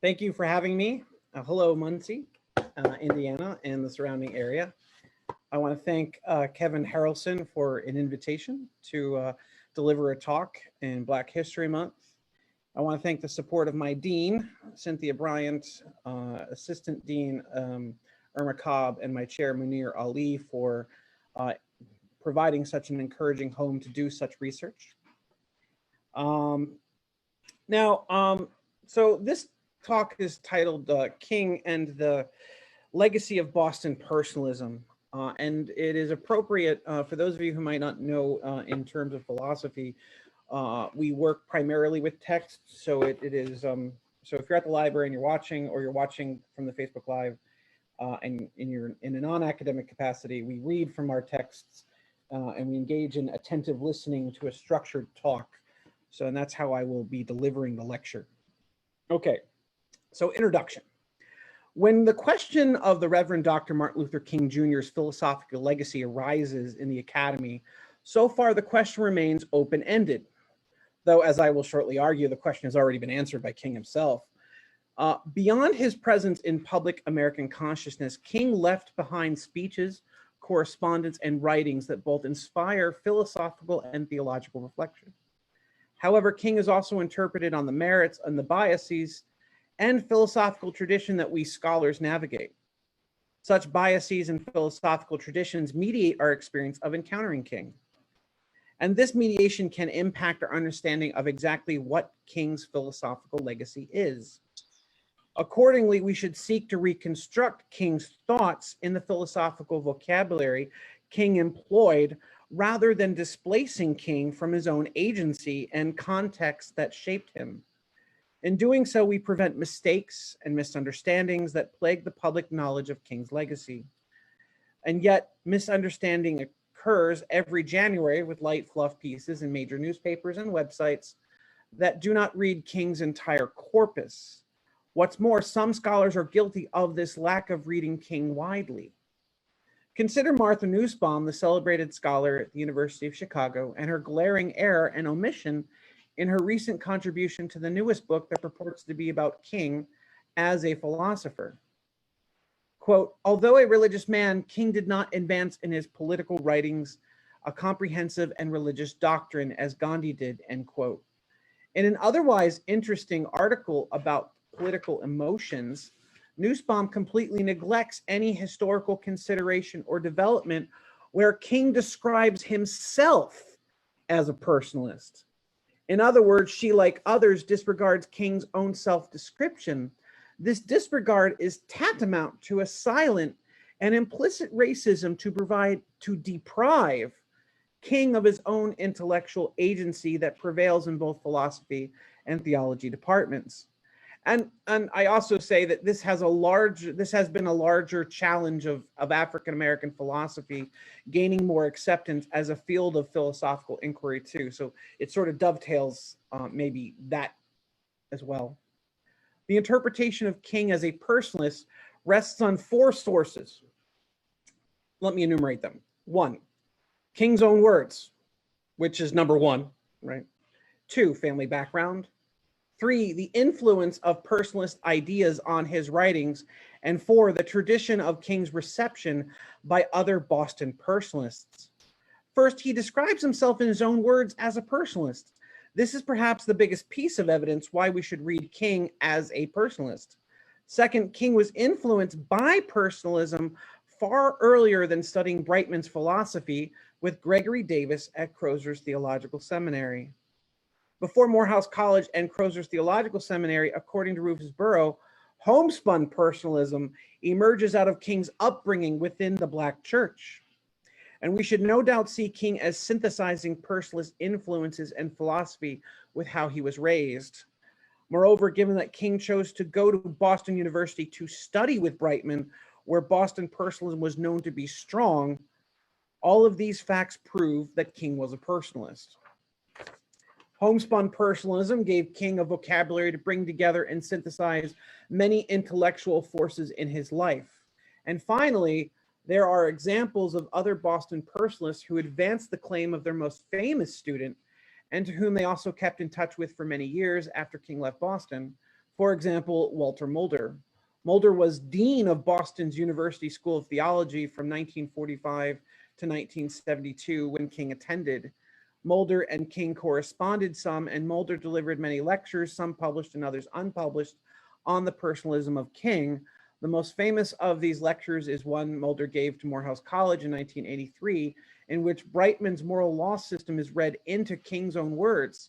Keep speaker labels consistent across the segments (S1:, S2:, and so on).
S1: Thank you for having me. Hello, Muncie, Indiana, and the surrounding area. I want to thank Kevin Harrelson for an invitation to deliver a talk in Black History Month. I want to thank the support of my dean, Cynthia Bryant, Assistant Dean Irma Cobb, and my chair, Munir Ali, for providing such an encouraging home to do such research. So this talk is titled King and the Legacy of Boston Personalism. And it is appropriate for those of you who might not know in terms of philosophy, we work primarily with text. So it is, so if you're at the library and you're watching from the Facebook Live and you're in a non-academic capacity, we read from our texts and we engage in attentive listening to a structured talk. So, and that's how I will be delivering the lecture. Okay, so introduction. When the question of the Reverend Dr. Martin Luther King Jr.'s philosophical legacy arises in the academy, so far the question remains open-ended. Though, as I will shortly argue, the question has already been answered by King himself. Beyond his presence in public American consciousness, King left behind speeches, correspondence, and writings that both inspire philosophical and theological reflection. However, King is also interpreted on the merits and the biases and philosophical tradition that we scholars navigate. Such biases and philosophical traditions mediate our experience of encountering King. And this mediation can impact our understanding of exactly what King's philosophical legacy is. Accordingly, we should seek to reconstruct King's thoughts in the philosophical vocabulary King employed, rather than displacing King from his own agency and context that shaped him. In doing so, we prevent mistakes and misunderstandings that plague the public knowledge of King's legacy. And yet, misunderstanding occurs every January with light fluff pieces in major newspapers and websites that do not read King's entire corpus. What's more, some scholars are guilty of this lack of reading King widely. Consider Martha Nussbaum, the celebrated scholar at the University of Chicago, and her glaring error and omission in her recent contribution to the newest book that purports to be about King as a philosopher. Quote, although a religious man, King did not advance in his political writings a comprehensive and religious doctrine as Gandhi did, end quote. In an otherwise interesting article about political emotions, Nussbaum completely neglects any historical consideration or development where King describes himself as a personalist. In other words, she, like others, disregards King's own self-description. This disregard is tantamount to a silent and implicit racism to deprive King of his own intellectual agency that prevails in both philosophy and theology departments. And I also say that this has been a larger challenge of African-American philosophy gaining more acceptance as a field of philosophical inquiry too. So it sort of dovetails maybe that as well. The interpretation of King as a personalist rests on four sources. Let me enumerate them. 1, King's own words, which is number 1, right? 2, family background. 3, the influence of personalist ideas on his writings. And 4, the tradition of King's reception by other Boston personalists. First, he describes himself in his own words as a personalist. This is perhaps the biggest piece of evidence why we should read King as a personalist. Second, King was influenced by personalism far earlier than studying Brightman's philosophy with Gregory Davis at Crozier's Theological Seminary. Before Morehouse College and Crozier's Theological Seminary, according to Rufus Burrow, homespun personalism emerges out of King's upbringing within the Black church. And we should no doubt see King as synthesizing personalist influences and philosophy with how he was raised. Moreover, given that King chose to go to Boston University to study with Brightman, where Boston personalism was known to be strong, all of these facts prove that King was a personalist. Homespun personalism gave King a vocabulary to bring together and synthesize many intellectual forces in his life. And finally, there are examples of other Boston personalists who advanced the claim of their most famous student and to whom they also kept in touch with for many years after King left Boston. For example, Walter Mulder. Mulder was dean of Boston's University School of Theology from 1945 to 1972 when King attended. Mulder and King corresponded some, and Mulder delivered many lectures, some published and others unpublished, on the personalism of King. The most famous of these lectures is one Mulder gave to Morehouse College in 1983, in which Brightman's moral law system is read into King's own words.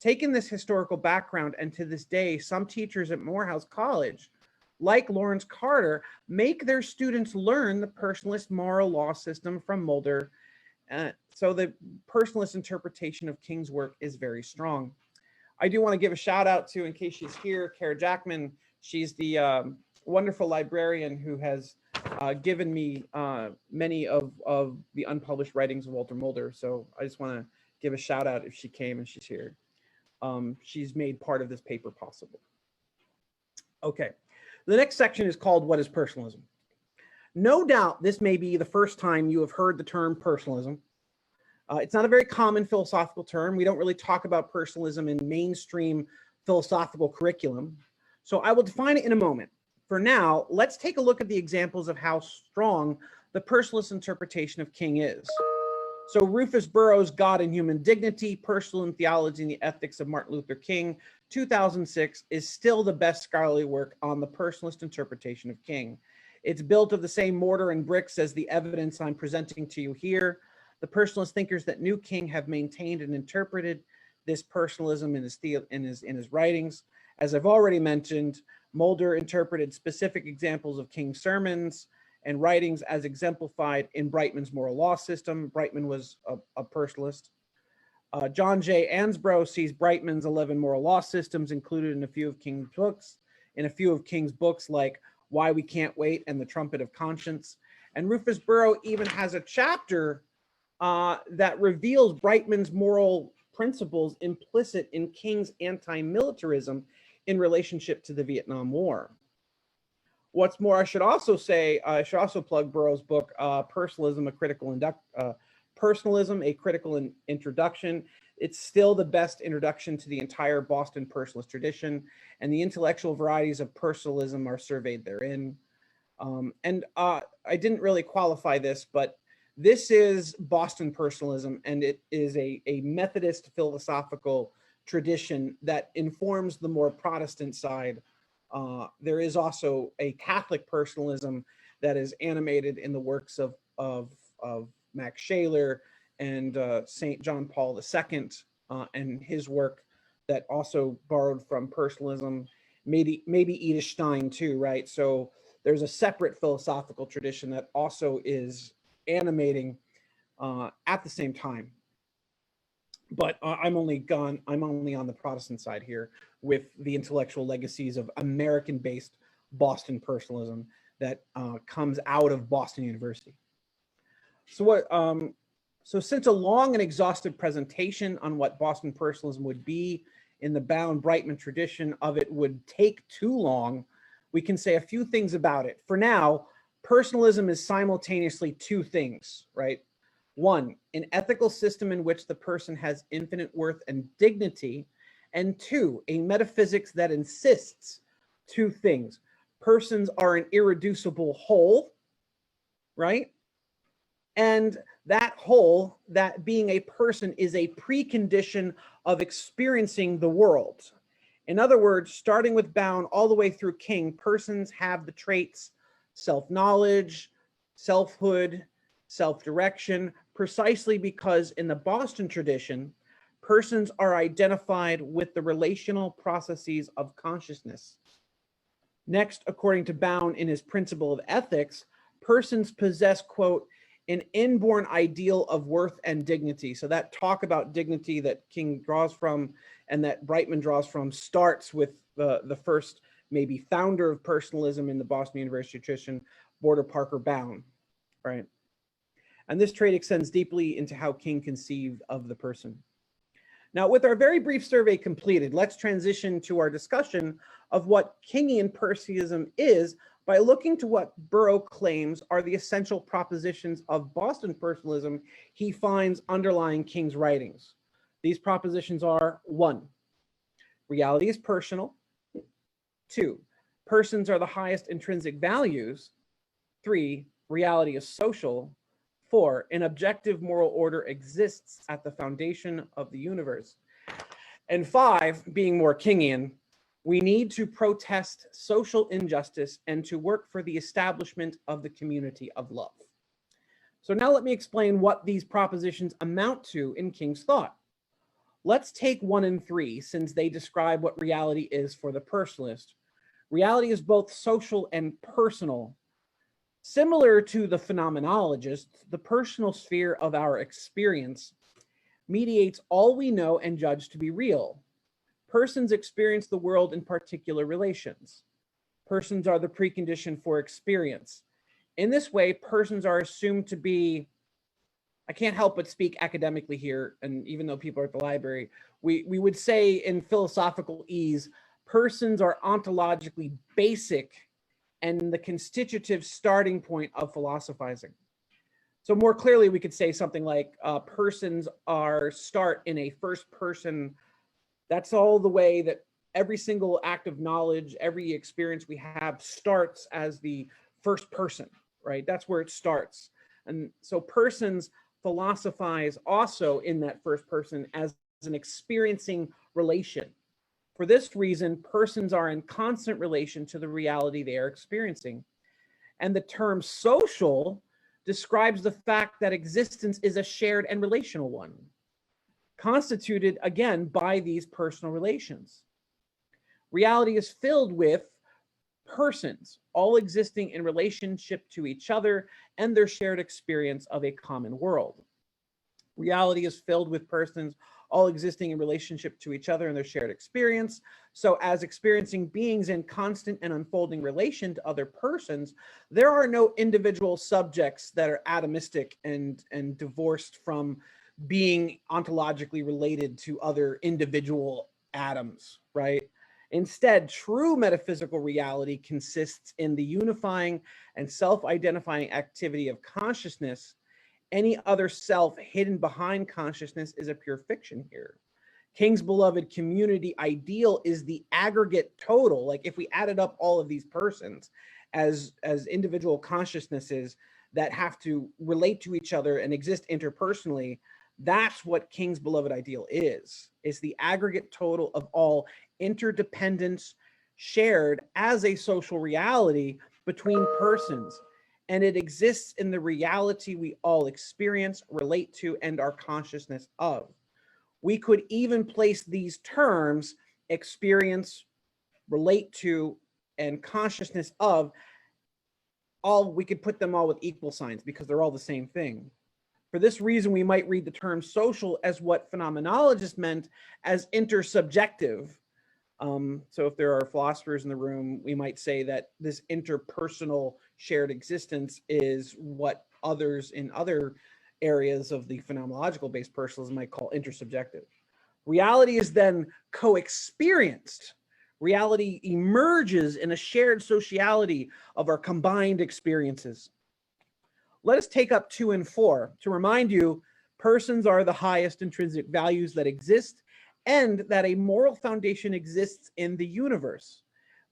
S1: Taking this historical background, and to this day, some teachers at Morehouse College, like Lawrence Carter, make their students learn the personalist moral law system from Mulder. So the personalist interpretation of King's work is very strong. I do want to give a shout out to, in case she's here, Kara Jackman. She's the wonderful librarian who has given me many of the unpublished writings of Walter Mulder. So I just want to give a shout out if she came and she's here. She's made part of this paper possible. Okay, the next section is called What is Personalism? No doubt this may be the first time you have heard the term personalism. It's not a very common philosophical term. We don't really talk about personalism in mainstream philosophical curriculum. So I will define it in a moment. For now, let's take a look at the examples of how strong the personalist interpretation of King is. So Rufus Burroughs' God and Human Dignity, Personalism, Theology, and the Ethics of Martin Luther King, 2006, is still the best scholarly work on the personalist interpretation of King. It's built of the same mortar and bricks as the evidence I'm presenting to you here. The personalist thinkers that knew King have maintained and interpreted this personalism in his writings. As I've already mentioned, Mulder interpreted specific examples of King's sermons and writings as exemplified in Brightman's moral law system. Brightman was a personalist. John J. Ansbro sees Brightman's 11 moral law systems included in a few of King's books, like Why We Can't Wait and The Trumpet of Conscience. And Rufus Burrow even has a chapter that reveals Brightman's moral principles implicit in King's anti-militarism in relationship to the Vietnam War. What's more, I should also plug Burroughs' book, Personalism, a Critical Introduction. It's still the best introduction to the entire Boston personalist tradition, and the intellectual varieties of personalism are surveyed therein. I didn't really qualify this, but this is Boston personalism, and it is a Methodist philosophical tradition that informs the more Protestant side. There is also a Catholic personalism that is animated in the works of Max Shaler and St. John Paul II and his work that also borrowed from personalism, maybe Edith Stein too, right? So there's a separate philosophical tradition that also is animating at the same time. But I'm only on the Protestant side here with the intellectual legacies of American-based Boston personalism that comes out of Boston University. So since a long and exhaustive presentation on what Boston personalism would be in the bound Brightman tradition of it would take too long, we can say a few things about it. For now, personalism is simultaneously two things, right? One, an ethical system in which the person has infinite worth and dignity. And two, a metaphysics that insists two things. Persons are an irreducible whole, right? And that whole, that being a person, is a precondition of experiencing the world. In other words, starting with Bound all the way through King, persons have the traits self-knowledge, selfhood, self-direction, precisely because in the Boston tradition, persons are identified with the relational processes of consciousness. Next, according to Bound in his Principle of Ethics, persons possess, quote, an inborn ideal of worth and dignity. So that talk about dignity that King draws from and that Brightman draws from starts with the first maybe founder of personalism in the Boston University tradition, Border Parker Bound, right? And this trait extends deeply into how King conceived of the person. Now, with our very brief survey completed, let's transition to our discussion of what Kingian personalism is by looking to what Burrow claims are the essential propositions of Boston personalism he finds underlying King's writings. These propositions are: one, reality is personal. 2, persons are the highest intrinsic values. 3, reality is social. 4, an objective moral order exists at the foundation of the universe. And 5, being more Kingian, we need to protest social injustice and to work for the establishment of the community of love. So now let me explain what these propositions amount to in King's thought. Let's take 1 and 3, since they describe what reality is for the personalist. Reality is both social and personal. Similar to the phenomenologist, the personal sphere of our experience mediates all we know and judge to be real. Persons experience the world in particular relations. Persons are the precondition for experience. In this way, persons are assumed to be, I can't help but speak academically here, and even though people are at the library, we would say in philosophical ease, persons are ontologically basic and the constitutive starting point of philosophizing. So more clearly, we could say something like persons start in a first person. That's all the way that every single act of knowledge, every experience we have starts as the first person, right? That's where it starts. And so persons philosophize also in that first person as an experiencing relation. For this reason, persons are in constant relation to the reality they are experiencing. And the term social describes the fact that existence is a shared and relational one, constituted again by these personal relations. Reality is filled with persons, all existing in relationship to each other and their shared experience of a common world. Reality is filled with persons, all existing in relationship to each other and their shared experience. So as experiencing beings in constant and unfolding relation to other persons, there are no individual subjects that are atomistic and divorced from being ontologically related to other individual atoms, right? Instead, true metaphysical reality consists in the unifying and self-identifying activity of consciousness. Any other self hidden behind consciousness is a pure fiction here. King's beloved community ideal is the aggregate total. Like if we added up all of these persons as individual consciousnesses that have to relate to each other and exist interpersonally, that's what King's beloved ideal is. It's the aggregate total of all interdependence shared as a social reality between persons. And it exists in the reality we all experience, relate to, and are consciousness of. We could even place these terms, experience, relate to, and consciousness of, we could put them all with equal signs because they're all the same thing. For this reason, we might read the term social as what phenomenologists meant as intersubjective. So if there are philosophers in the room, we might say that this interpersonal shared existence is what others in other areas of the phenomenological based personalism might call intersubjective. Reality is then co-experienced. Reality emerges in a shared sociality of our combined experiences. Let us take up 2 and 4 to remind you, persons are the highest intrinsic values that exist, and that a moral foundation exists in the universe.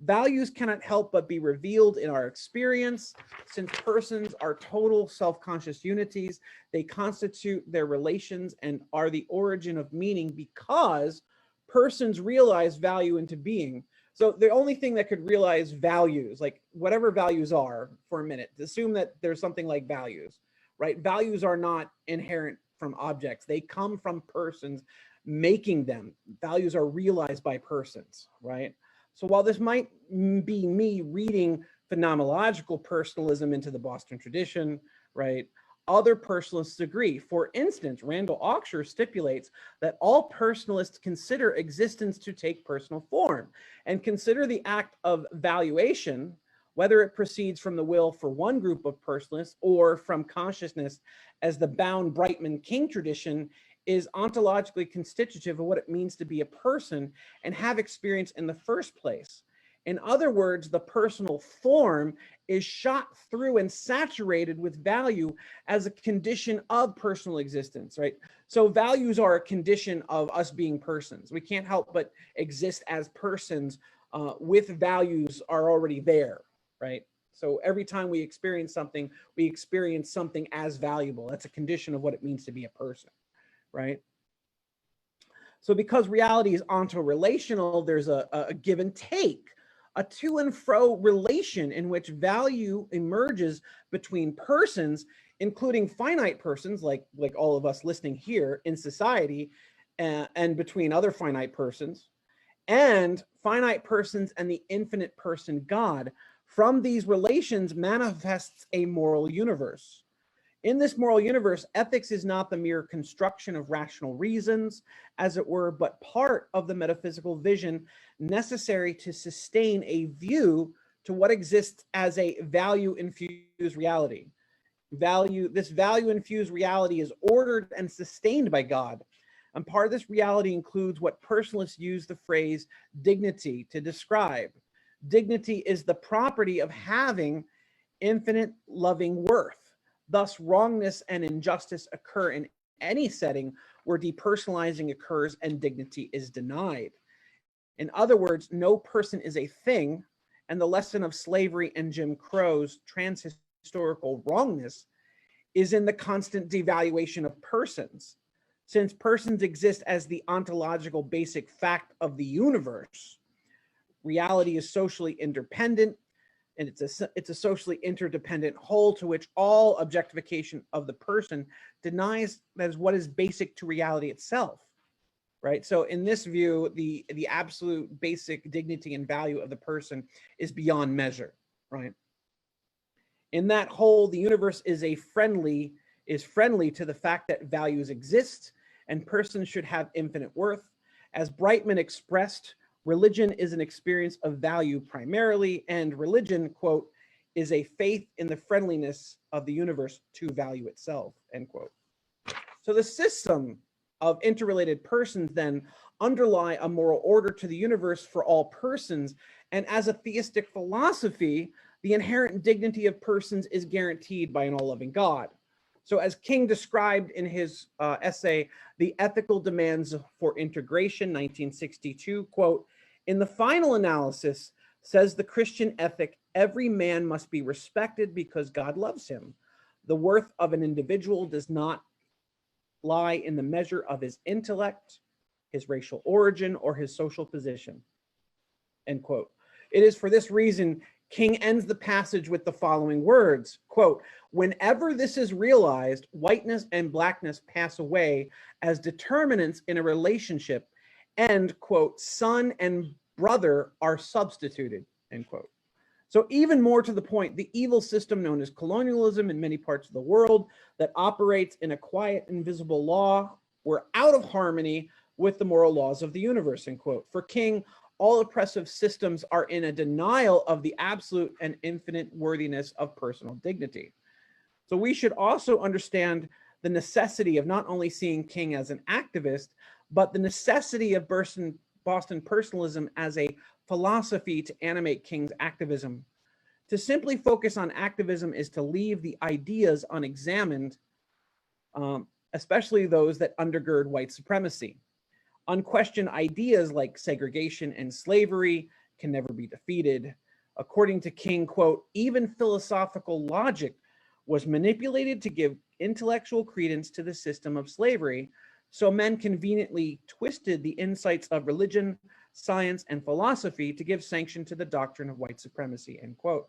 S1: Values cannot help but be revealed in our experience. Since persons are total self-conscious unities, they constitute their relations and are the origin of meaning because persons realize value into being. So the only thing that could realize values, like whatever values are for a minute, assume that there's something like values, right? Values are not inherent from objects. They come from persons making them. Values are realized by persons, right? So while this might be me reading phenomenological personalism into the Boston tradition, right, other personalists agree. For instance, Randall Auksher stipulates that all personalists consider existence to take personal form and consider the act of valuation, whether it proceeds from the will for one group of personalists or from consciousness, as the bound Brightman-King tradition is ontologically constitutive of what it means to be a person and have experience in the first place. In other words, the personal form is shot through and saturated with value as a condition of personal existence, right? So values are a condition of us being persons. We can't help but exist as persons with values are already there, right? So every time we experience something as valuable. That's a condition of what it means to be a person, right? So because reality is onto-relational, there's a give and take, a to and fro relation in which value emerges between persons, including finite persons like all of us listening here in society, and between other finite persons, and finite persons and the infinite person God. From these relations manifests a moral universe. In this moral universe, ethics is not the mere construction of rational reasons, as it were, but part of the metaphysical vision necessary to sustain a view to what exists as a value-infused reality. This value-infused reality is ordered and sustained by God. And part of this reality includes what personalists use the phrase dignity to describe. Dignity is the property of having infinite loving worth. Thus, wrongness and injustice occur in any setting where depersonalizing occurs and dignity is denied. In other words, no person is a thing, and the lesson of slavery and Jim Crow's transhistorical wrongness is in the constant devaluation of persons. Since persons exist as the ontological basic fact of the universe, reality is socially independent, and it's a socially interdependent whole to which all objectification of the person denies as what is basic to reality itself, right? So in this view, the absolute basic dignity and value of the person is beyond measure, right? In that whole, the universe is friendly to the fact that values exist and persons should have infinite worth. As Brightman expressed, religion is an experience of value primarily, and religion, quote, is a faith in the friendliness of the universe to value itself, end quote. So the system of interrelated persons then underlie a moral order to the universe for all persons, and as a theistic philosophy, the inherent dignity of persons is guaranteed by an all-loving God. So as King described in his essay, The Ethical Demands for Integration, 1962, quote, in the final analysis, says the Christian ethic, every man must be respected because God loves him. The worth of an individual does not lie in the measure of his intellect, his racial origin, or his social position, end quote. It is for this reason King ends the passage with the following words, quote, whenever this is realized, whiteness and blackness pass away as determinants in a relationship, and, quote, son and brother are substituted, end quote. So even more to the point, the evil system known as colonialism in many parts of the world that operates in a quiet, invisible law were out of harmony with the moral laws of the universe, end quote. For King, all oppressive systems are in a denial of the absolute and infinite worthiness of personal dignity. So we should also understand the necessity of not only seeing King as an activist, but the necessity of Boston personalism as a philosophy to animate King's activism. To simply focus on activism is to leave the ideas unexamined, especially those that undergird white supremacy. Unquestioned ideas like segregation and slavery can never be defeated. According to King, quote, even philosophical logic was manipulated to give intellectual credence to the system of slavery, so men conveniently twisted the insights of religion, science, and philosophy to give sanction to the doctrine of white supremacy, end quote.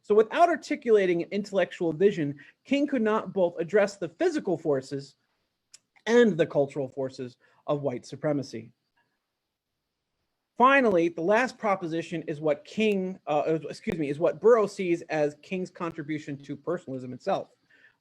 S1: So without articulating an intellectual vision, King could not both address the physical forces and the cultural forces of white supremacy. Finally, the last proposition is what Burrow sees as King's contribution to personalism itself,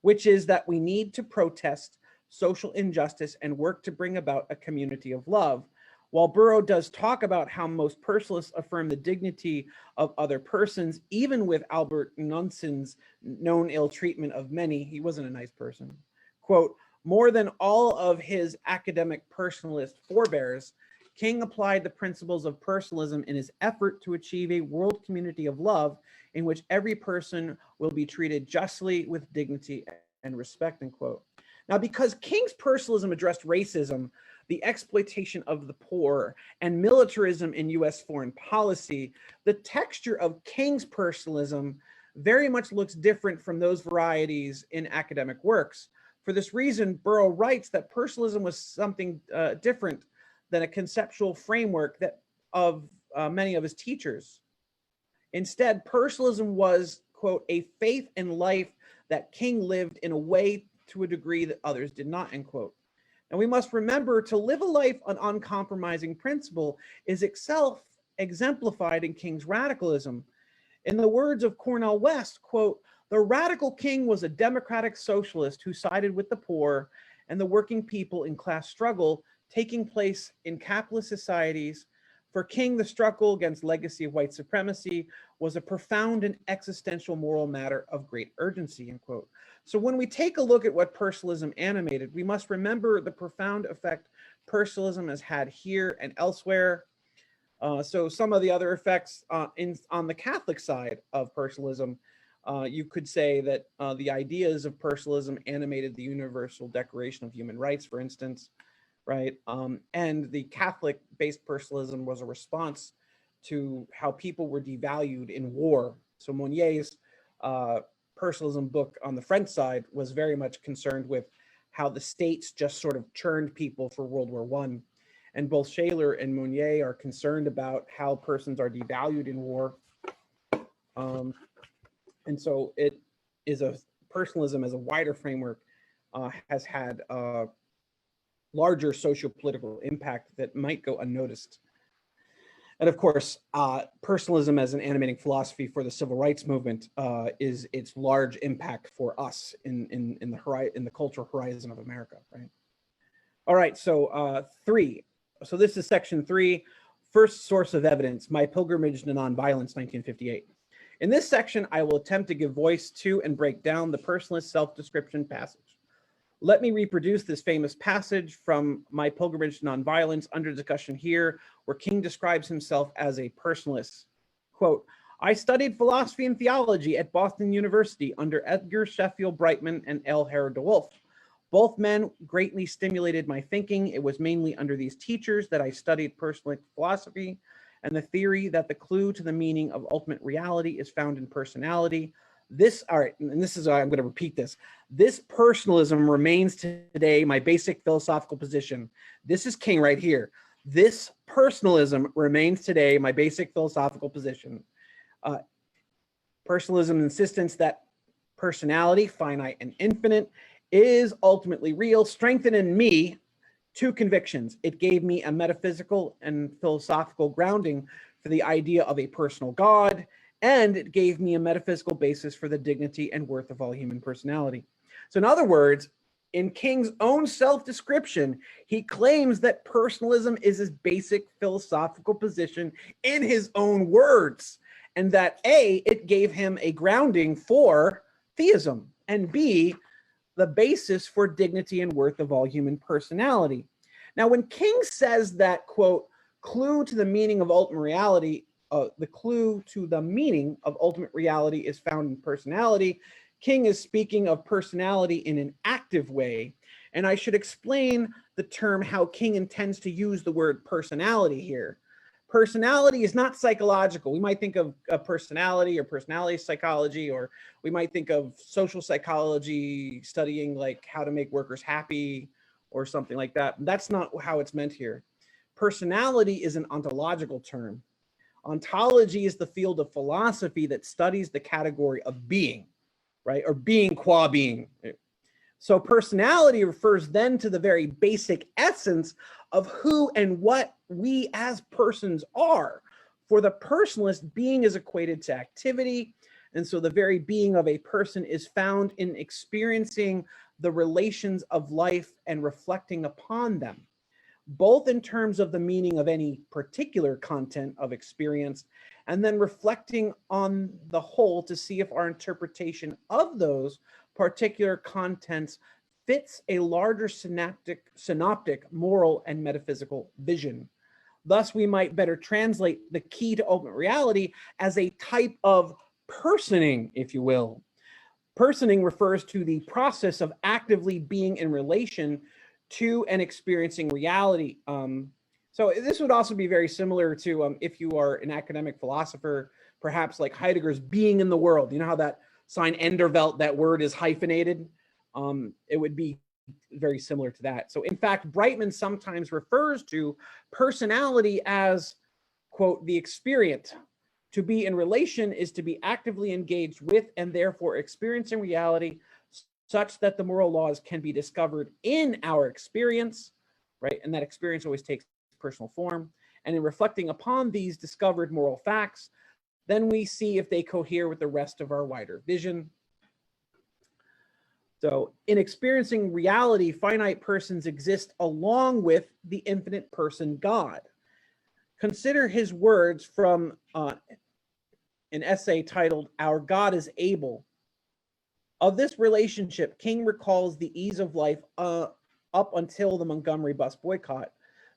S1: which is that we need to protest social injustice and work to bring about a community of love. While Burrow does talk about how most personalists affirm the dignity of other persons, even with Albert Nunson's known ill treatment of many, he wasn't a nice person, quote, more than all of his academic personalist forebears, King applied the principles of personalism in his effort to achieve a world community of love in which every person will be treated justly with dignity and respect, end quote. Now, because King's personalism addressed racism, the exploitation of the poor, and militarism in US foreign policy, the texture of King's personalism very much looks different from those varieties in academic works. For this reason, Burrow writes that personalism was something different than a conceptual framework that of many of his teachers. Instead, personalism was, quote, a faith in life that King lived in a way to a degree that others did not, end quote. And we must remember to live a life on uncompromising principle is itself exemplified in King's radicalism. In the words of Cornel West, quote, the radical King was a democratic socialist who sided with the poor and the working people in class struggle taking place in capitalist societies. For King, the struggle against legacy of white supremacy was a profound and existential moral matter of great urgency, end quote. So when we take a look at what personalism animated, we must remember the profound effect personalism has had here and elsewhere. So some of the other effects on the Catholic side of personalism, you could say that the ideas of personalism animated the Universal Declaration of Human Rights, for instance, right? And the Catholic-based personalism was a response to how people were devalued in war. So Monier's personalism book on the French side was very much concerned with how the states just sort of churned people for World War I. And both Shaler and Monnier are concerned about how persons are devalued in war. And so it is a personalism as a wider framework has had larger socio-political impact that might go unnoticed. And of course, personalism as an animating philosophy for the civil rights movement is its large impact for us in the cultural horizon of America, right? All right, so 3. So this is section 3, first source of evidence, My Pilgrimage to Nonviolence, 1958. In this section, I will attempt to give voice to and break down the personalist self-description passage. Let me reproduce this famous passage from My Pilgrimage to Nonviolence under discussion here, where King describes himself as a personalist. Quote, I studied philosophy and theology at Boston University under Edgar Sheffield Brightman and L. Harold DeWolf. Both men greatly stimulated my thinking. It was mainly under these teachers that I studied personalist philosophy and the theory that the clue to the meaning of ultimate reality is found in personality. This, all right, and this is, I'm going to repeat this. This personalism remains today my basic philosophical position. This is King right here. This personalism remains today my basic philosophical position. Personalism's insistence that personality, finite and infinite, is ultimately real, strengthened in me 2 convictions. It gave me a metaphysical and philosophical grounding for the idea of a personal God, and it gave me a metaphysical basis for the dignity and worth of all human personality. So in other words, in King's own self-description, he claims that personalism is his basic philosophical position in his own words, and that A, it gave him a grounding for theism, and B, the basis for dignity and worth of all human personality. Now, when King says that, quote, clue to the meaning of ultimate reality, the clue to the meaning of ultimate reality is found in personality, King is speaking of personality in an active way. And I should explain the term how King intends to use the word personality here. Personality is not psychological. We might think of personality or personality psychology, or we might think of social psychology studying like how to make workers happy or something like that. That's not how it's meant here. Personality is an ontological term. Ontology is the field of philosophy that studies the category of being, right? Or being qua being. So personality refers then to the very basic essence of who and what we as persons are. For the personalist, being is equated to activity. And so the very being of a person is found in experiencing the relations of life and reflecting upon them, both in terms of the meaning of any particular content of experience, and then reflecting on the whole to see if our interpretation of those particular contents fits a larger synoptic, moral, and metaphysical vision. Thus, we might better translate the key to ultimate reality as a type of personing, if you will. Personing refers to the process of actively being in relation to and experiencing reality. So this would also be very similar to if you are an academic philosopher, perhaps like Heidegger's being in the world. You know how that sign Enderwelt, that word is hyphenated? It would be very similar to that. So in fact, Brightman sometimes refers to personality as, quote, the experient. To be in relation is to be actively engaged with and therefore experiencing reality such that the moral laws can be discovered in our experience, right? And that experience always takes personal form. And in reflecting upon these discovered moral facts, then we see if they cohere with the rest of our wider vision. So in experiencing reality, finite persons exist along with the infinite person God. Consider his words from an essay titled, Our God is Able. Of this relationship, King recalls the ease of life up until the Montgomery bus boycott.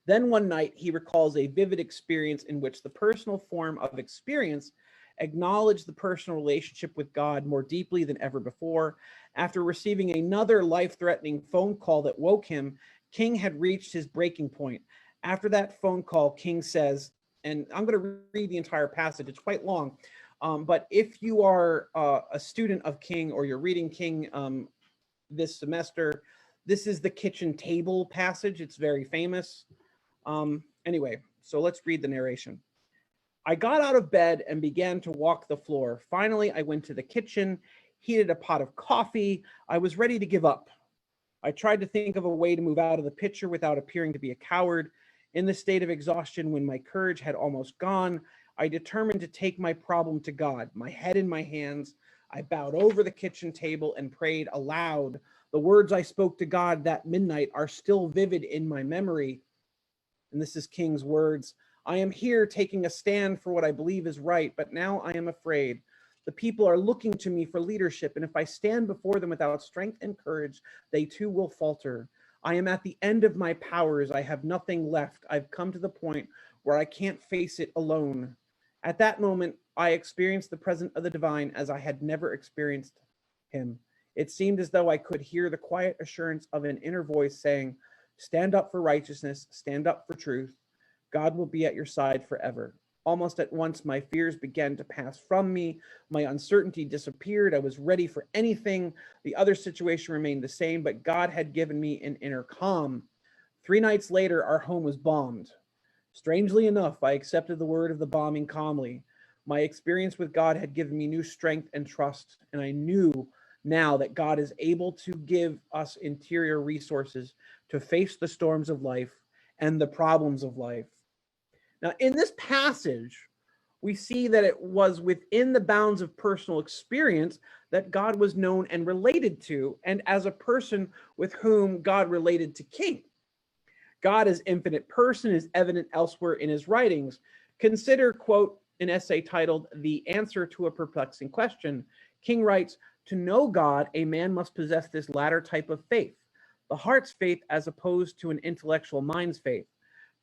S1: Then one night, he recalls a vivid experience in which the personal form of experience acknowledged the personal relationship with God more deeply than ever before. After receiving another life-threatening phone call that woke him, King had reached his breaking point. After that phone call, King says, and I'm going to read the entire passage, it's quite long, but if you are a student of King or you're reading King this semester, this is the kitchen table passage. It's very famous. Anyway, so let's read the narration. I got out of bed and began to walk the floor. Finally, I went to the kitchen, heated a pot of coffee. I was ready to give up. I tried to think of a way to move out of the picture without appearing to be a coward. In the state of exhaustion, when my courage had almost gone, I determined to take my problem to God. My head in my hands, I bowed over the kitchen table and prayed aloud. The words I spoke to God that midnight are still vivid in my memory. And this is King's words. I am here taking a stand for what I believe is right, but now I am afraid. The people are looking to me for leadership, and if I stand before them without strength and courage, they too will falter. I am at the end of my powers. I have nothing left. I've come to the point where I can't face it alone. At that moment, I experienced the presence of the divine as I had never experienced him. It seemed as though I could hear the quiet assurance of an inner voice saying, stand up for righteousness, stand up for truth. God will be at your side forever. Almost at once, my fears began to pass from me. My uncertainty disappeared. I was ready for anything. The other situation remained the same, but God had given me an inner calm. 3 nights later, our home was bombed. Strangely enough, I accepted the word of the bombing calmly. My experience with God had given me new strength and trust, and I knew now that God is able to give us interior resources to face the storms of life and the problems of life. Now, in this passage, we see that it was within the bounds of personal experience that God was known and related to, and as a person with whom God related to King. God as infinite person is evident elsewhere in his writings. Consider, quote, an essay titled The Answer to a Perplexing Question. King writes, to know God, a man must possess this latter type of faith, the heart's faith as opposed to an intellectual mind's faith.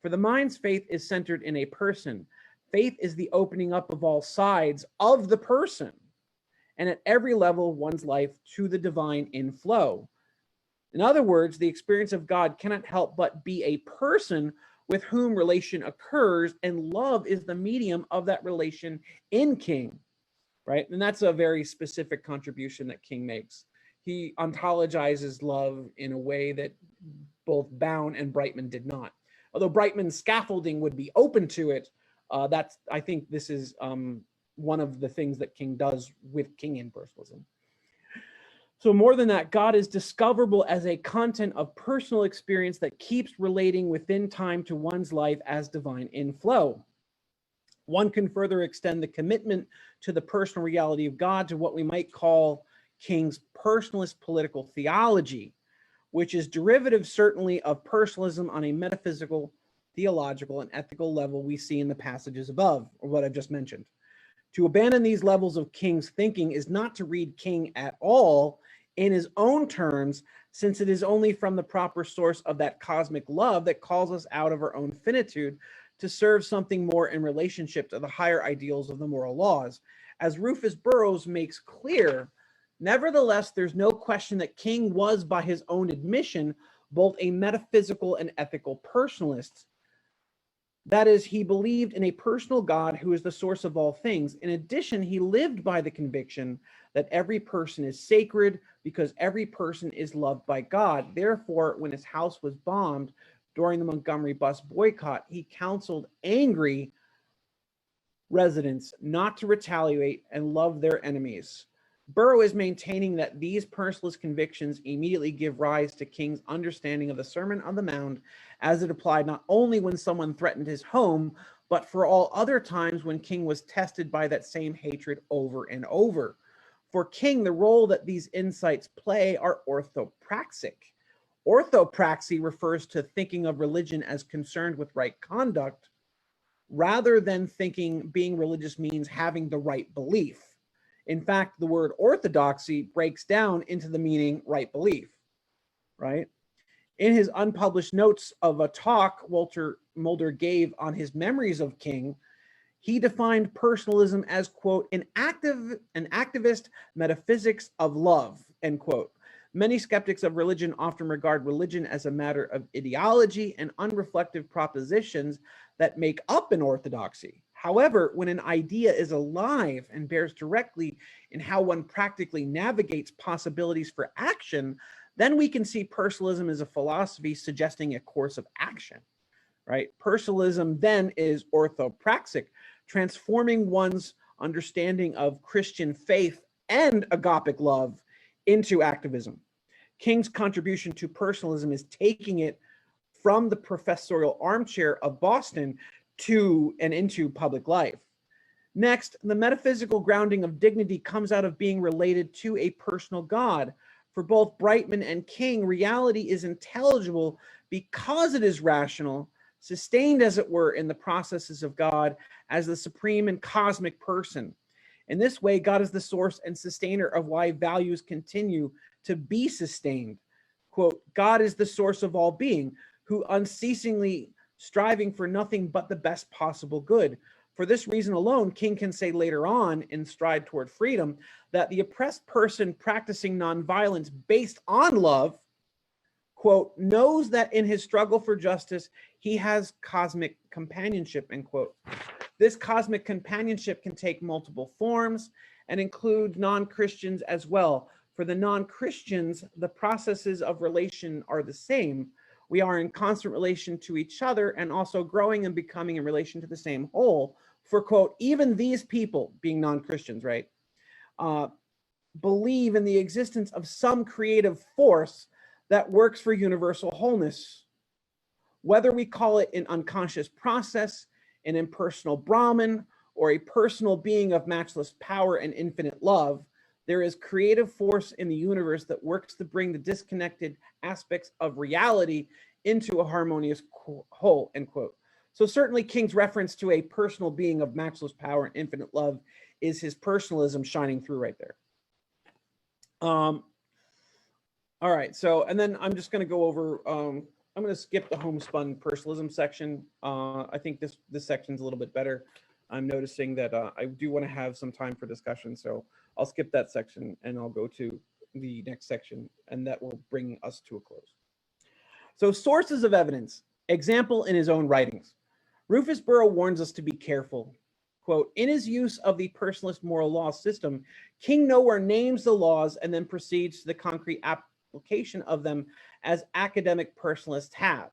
S1: For the mind's faith is centered in a person. Faith is the opening up of all sides of the person, and at every level of one's life to the divine inflow. In other words, the experience of God cannot help but be a person with whom relation occurs, and love is the medium of that relation in King, right? And that's a very specific contribution that King makes. He ontologizes love in a way that both Bown and Brightman did not. Although Brightman's scaffolding would be open to it, I think this is one of the things that King does with Kingian personalism. So more than that, God is discoverable as a content of personal experience that keeps relating within time to one's life as divine inflow. One can further extend the commitment to the personal reality of God to what we might call King's personalist political theology, which is derivative certainly of personalism on a metaphysical, theological, and ethical level we see in the passages above, or what I've just mentioned. To abandon these levels of King's thinking is not to read King at all in his own terms, since it is only from the proper source of that cosmic love that calls us out of our own finitude to serve something more in relationship to the higher ideals of the moral laws. As Rufus Burroughs makes clear, nevertheless, there's no question that King was, by his own admission, both a metaphysical and ethical personalist. That is, he believed in a personal God who is the source of all things. In addition, he lived by the conviction that every person is sacred because every person is loved by God. Therefore, when his house was bombed during the Montgomery bus boycott, he counseled angry residents not to retaliate and love their enemies. Burrow is maintaining that these personalist convictions immediately give rise to King's understanding of the Sermon on the Mount as it applied not only when someone threatened his home, but for all other times when King was tested by that same hatred over and over. For King, the role that these insights play are orthopraxic. Orthopraxy refers to thinking of religion as concerned with right conduct, rather than thinking being religious means having the right belief. In fact, the word orthodoxy breaks down into the meaning right belief, right? In his unpublished notes of a talk Walter Mulder gave on his memories of King, he defined personalism as, quote, an activist metaphysics of love, end quote. Many skeptics of religion often regard religion as a matter of ideology and unreflective propositions that make up an orthodoxy. However, when an idea is alive and bears directly in how one practically navigates possibilities for action, then we can see personalism as a philosophy suggesting a course of action, right? Personalism then is orthopraxic, transforming one's understanding of Christian faith and agapic love into activism. King's contribution to personalism is taking it from the professorial armchair of Boston to and into public life. Next, the metaphysical grounding of dignity comes out of being related to a personal God. For both Brightman and King, reality is intelligible because it is rational, sustained as it were in the processes of God as the supreme and cosmic person. In this way, God is the source and sustainer of why values continue to be sustained. Quote, God is the source of all being, who unceasingly striving for nothing but the best possible good. For this reason alone, King can say later on in Stride Toward Freedom that the oppressed person practicing nonviolence based on love, quote, knows that in his struggle for justice, he has cosmic companionship, end quote. This cosmic companionship can take multiple forms and include non-Christians as well. For the non-Christians, the processes of relation are the same. We are in constant relation to each other and also growing and becoming in relation to the same whole. For, quote, even these people, being non-Christians, right, believe in the existence of some creative force that works for universal wholeness. Whether we call it an unconscious process, an impersonal Brahman, or a personal being of matchless power and infinite love, there is creative force in the universe that works to bring the disconnected aspects of reality into a harmonious whole, end quote. So certainly King's reference to a personal being of matchless power and infinite love is his personalism shining through right there. All right, so, and then I'm just gonna go over, I'm gonna skip the homespun personalism section. I think this section's a little bit better. I'm noticing that I do wanna have some time for discussion, so I'll skip that section and I'll go to the next section, and that will bring us to a close. So sources of evidence, example in his own writings. Rufus Burrow warns us to be careful. Quote, in his use of the personalist moral law system, King nowhere names the laws and then proceeds to the concrete application of them as academic personalists have,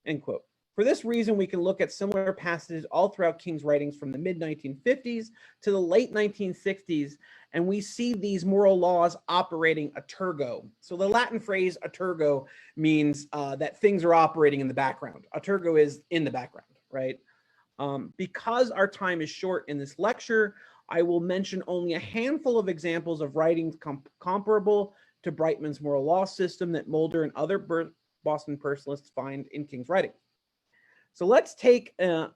S1: end quote. For this reason, we can look at similar passages all throughout King's writings from the mid-1950s to the late 1960s, and we see these moral laws operating a tergo. So the Latin phrase a tergo means that things are operating in the background. A tergo is in the background, right? Because our time is short in this lecture, I will mention only a handful of examples of writings comparable to Brightman's moral law system that Mulder and other Boston personalists find in King's writings. So let's take a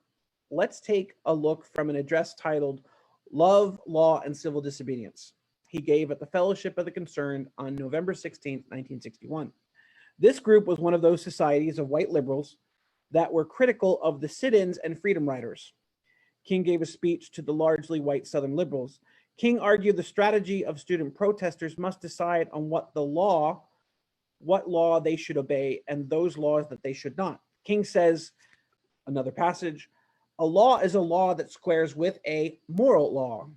S1: look from an address titled Love, Law, and Civil Disobedience he gave at the Fellowship of the Concerned on November 16, 1961. This group was one of those societies of white liberals that were critical of the sit-ins and freedom riders. King gave a speech to the largely white Southern liberals. King argued the strategy of student protesters must decide on what the law what law they should obey and those laws that they should not. King says, another passage, a law is a law that squares with a moral law.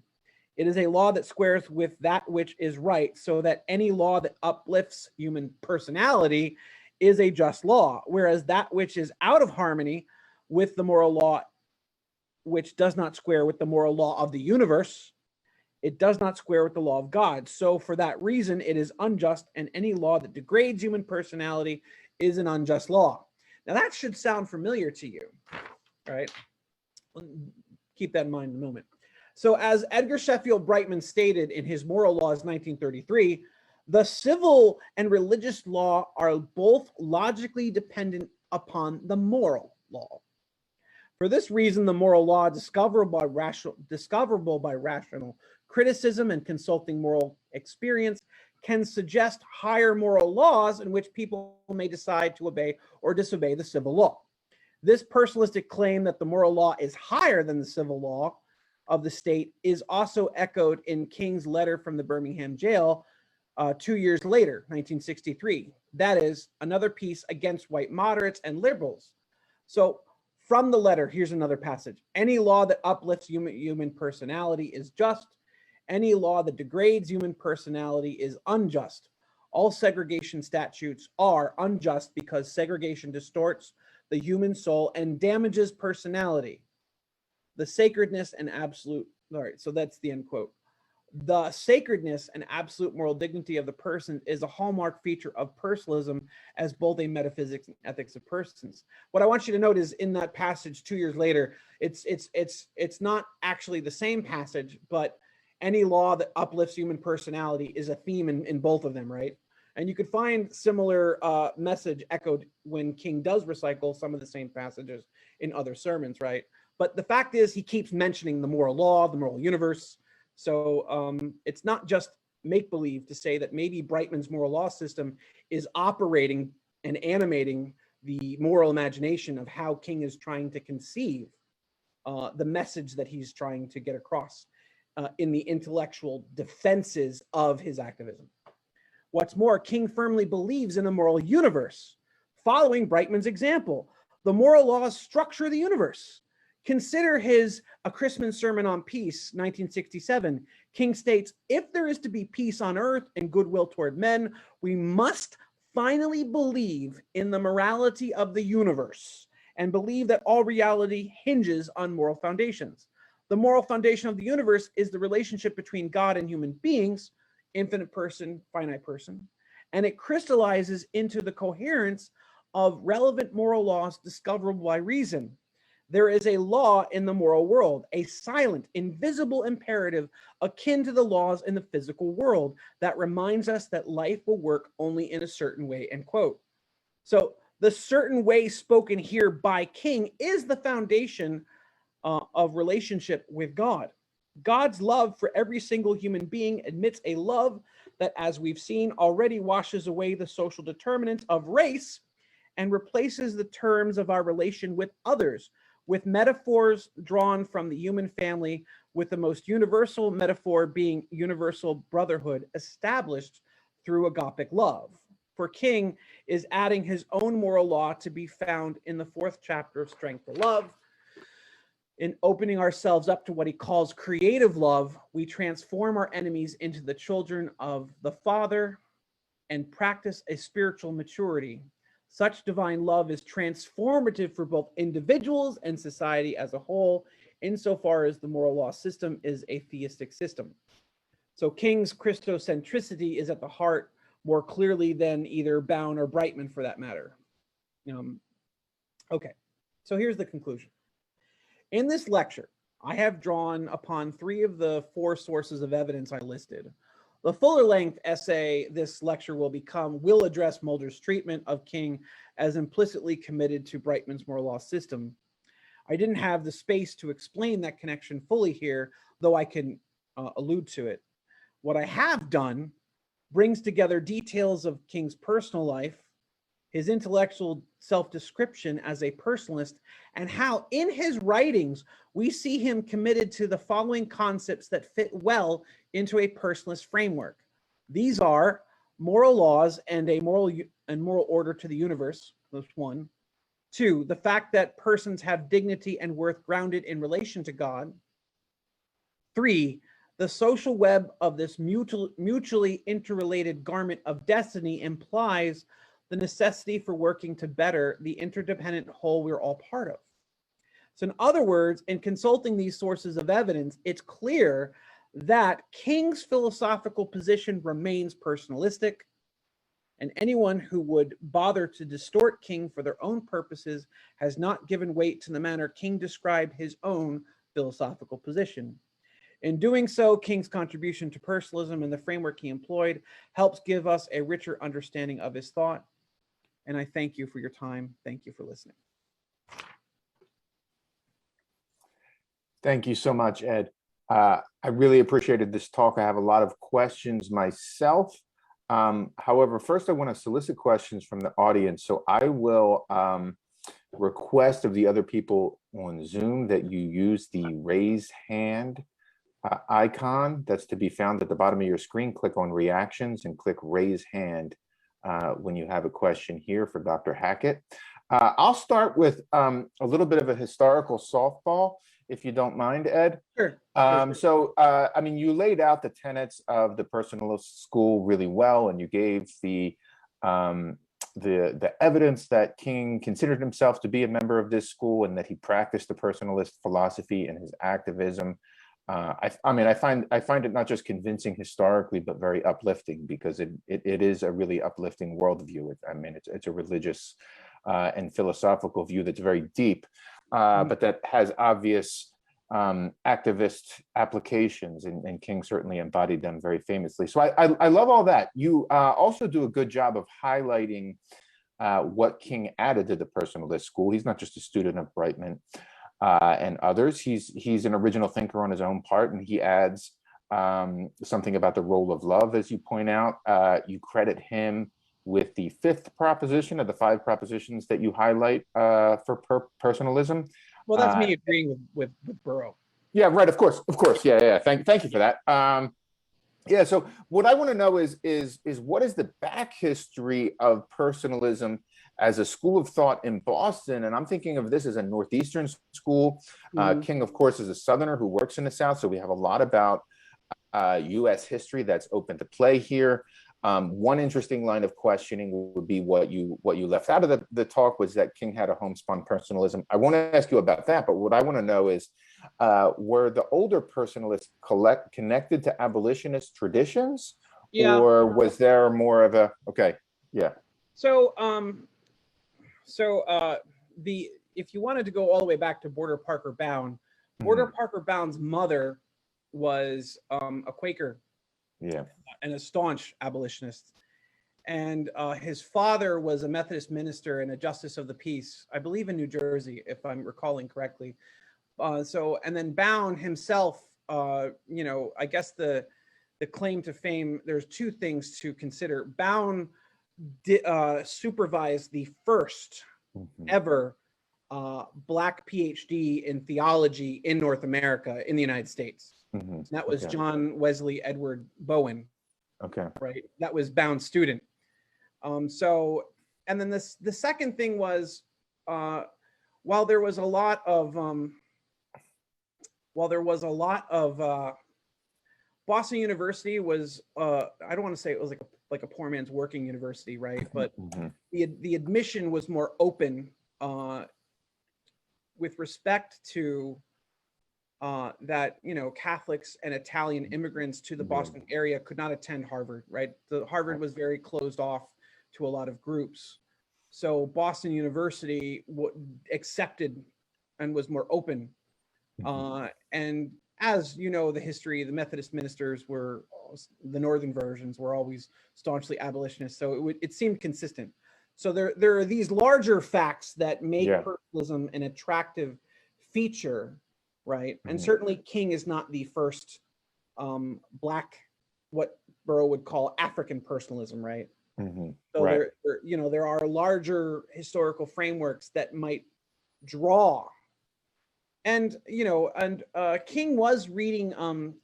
S1: It is a law that squares with that which is right, so that any law that uplifts human personality is a just law, whereas that which is out of harmony with the moral law, which does not square with the moral law of the universe, it does not square with the law of God. So for that reason, it is unjust, and any law that degrades human personality is an unjust law. Now that should sound familiar to you, right? Keep that in mind in a moment. So as Edgar Sheffield Brightman stated in his Moral Laws 1933, the civil and religious law are both logically dependent upon the moral law. For this reason, the moral law, discoverable by rational criticism and consulting moral experience, can suggest higher moral laws in which people may decide to obey or disobey the civil law. This personalistic claim that the moral law is higher than the civil law of the state is also echoed in King's letter from the Birmingham jail 2 years later, 1963. That is another piece against white moderates and liberals. So from the letter, here's another passage. Any law that uplifts human personality is just. Any law that degrades human personality is unjust. All segregation statutes are unjust because segregation distorts the human soul and damages personality. The sacredness and absolute, all right, so that's the end quote. The sacredness and absolute moral dignity of the person is a hallmark feature of personalism as both a metaphysics and ethics of persons. What I want you to note is in that passage 2 years later, it's not actually the same passage, but any law that uplifts human personality is a theme in both of them, right? And you could find similar message echoed when King does recycle some of the same passages in other sermons, right? But the fact is he keeps mentioning the moral law, the moral universe. So it's not just make-believe to say that maybe Brightman's moral law system is operating and animating the moral imagination of how King is trying to conceive the message that he's trying to get across in the intellectual defenses of his activism. What's more, King firmly believes in a moral universe, following Brightman's example. The moral laws structure the universe. Consider his A Christmas Sermon on Peace, 1967. King states, if there is to be peace on earth and goodwill toward men, we must finally believe in the morality of the universe and believe that all reality hinges on moral foundations. The moral foundation of the universe is the relationship between God and human beings, infinite person, finite person, and it crystallizes into the coherence of relevant moral laws discoverable by reason. There is a law in the moral world, a silent, invisible imperative akin to the laws in the physical world that reminds us that life will work only in a certain way, end quote. So the certain way spoken here by King is the foundation of relationship with God. God's love for every single human being admits a love that, as we've seen, already washes away the social determinants of race and replaces the terms of our relation with others with metaphors drawn from the human family, with the most universal metaphor being universal brotherhood established through agapic love. For King is adding his own moral law to be found in the 4th chapter of Strength to Love. In opening ourselves up to what he calls creative love, we transform our enemies into the children of the Father and practice a spiritual maturity. Such divine love is transformative for both individuals and society as a whole, insofar as the moral law system is a theistic system. So King's Christocentricity is at the heart more clearly than either Bown or Brightman for that matter. Okay, so here's the conclusion. In this lecture, I have drawn upon 3 of the 4 sources of evidence I listed. The fuller length essay this lecture will address Mulder's treatment of King as implicitly committed to Brightman's moral law system. I didn't have the space to explain that connection fully here, though I can allude to it. What I have done brings together details of King's personal life, his intellectual self-description as a personalist, and how in his writings we see him committed to the following concepts that fit well into a personalist framework. These are moral laws and a moral order to the universe. That's one. Two, the fact that persons have dignity and worth grounded in relation to God. Three, the social web of this mutually interrelated garment of destiny implies the necessity for working to better the interdependent whole we're all part of. So in other words, in consulting these sources of evidence, it's clear that King's philosophical position remains personalistic, and anyone who would bother to distort King for their own purposes has not given weight to the manner King described his own philosophical position. In doing so, King's contribution to personalism and the framework he employed helps give us a richer understanding of his thought. And I thank you for your time. Thank you for listening.
S2: Thank you so much, Ed. I really appreciated this talk. I have a lot of questions myself. However, first I want to solicit questions from the audience. So I will request of the other people on Zoom that you use the raise hand icon that's to be found at the bottom of your screen. Click on reactions and click raise hand when you have a question here for Dr. Hackett. I'll start with a little bit of a historical softball, if you don't mind, Ed.
S1: Sure.
S2: So, I mean, you laid out the tenets of the personalist school really well, and you gave the evidence that King considered himself to be a member of this school and that he practiced the personalist philosophy in his activism. I mean, I find it not just convincing historically, but very uplifting, because it is a really uplifting worldview. I mean, it's a religious and philosophical view that's very deep, but that has obvious activist applications, and King certainly embodied them very famously. So I love all that. You also do a good job of highlighting what King added to the personalist school. He's not just a student of Brightman and others. He's an original thinker on his own part, and he adds something about the role of love, as you point out. You credit him with the fifth proposition of the five propositions that you highlight for personalism.
S1: Well, that's me agreeing with Burrow.
S2: Yeah, right. Of course. Yeah. Thank you for that. Yeah. So what I want to know is what is the back history of personalism as a school of thought in Boston? And I'm thinking of this as a Northeastern school. King, of course, is a Southerner who works in the South. So we have a lot about U.S. history that's open to play here. One interesting line of questioning would be what you left out of the talk was that King had a homespun personalism. I won't ask you about that, but what I want to know is, were the older personalists connected to abolitionist traditions? Yeah. Or was there more of a, okay, yeah.
S1: So, if you wanted to go all the way back to Border Parker Bound, Border Parker Bound's mother was a Quaker.
S2: Yeah.
S1: And a staunch abolitionist. And his father was a Methodist minister and a justice of the peace, I believe in New Jersey, if I'm recalling correctly. And then Bound himself, you know, I guess the claim to fame, there's two things to consider. Bound supervised the first ever Black PhD in theology in North America in the United States. That was John Wesley Edward Bowen.
S2: Okay.
S1: Right. That was Bound's student. So, and then the second thing was, while there was a lot of Boston University was, I don't want to say it was like a poor man's working university, right? But the admission was more open with respect to that, you know, Catholics and Italian immigrants to the Boston area could not attend Harvard, right? The Harvard was very closed off to a lot of groups. So Boston University accepted and was more open. And as you know, the history, the Methodist ministers were, the northern versions were always staunchly abolitionists. So it seemed consistent. So there are these larger facts that make personalism an attractive feature. Right. And certainly King is not the first Black, what Burrow would call African personalism. Right. So there are larger historical frameworks that might draw. And, you know, King was reading,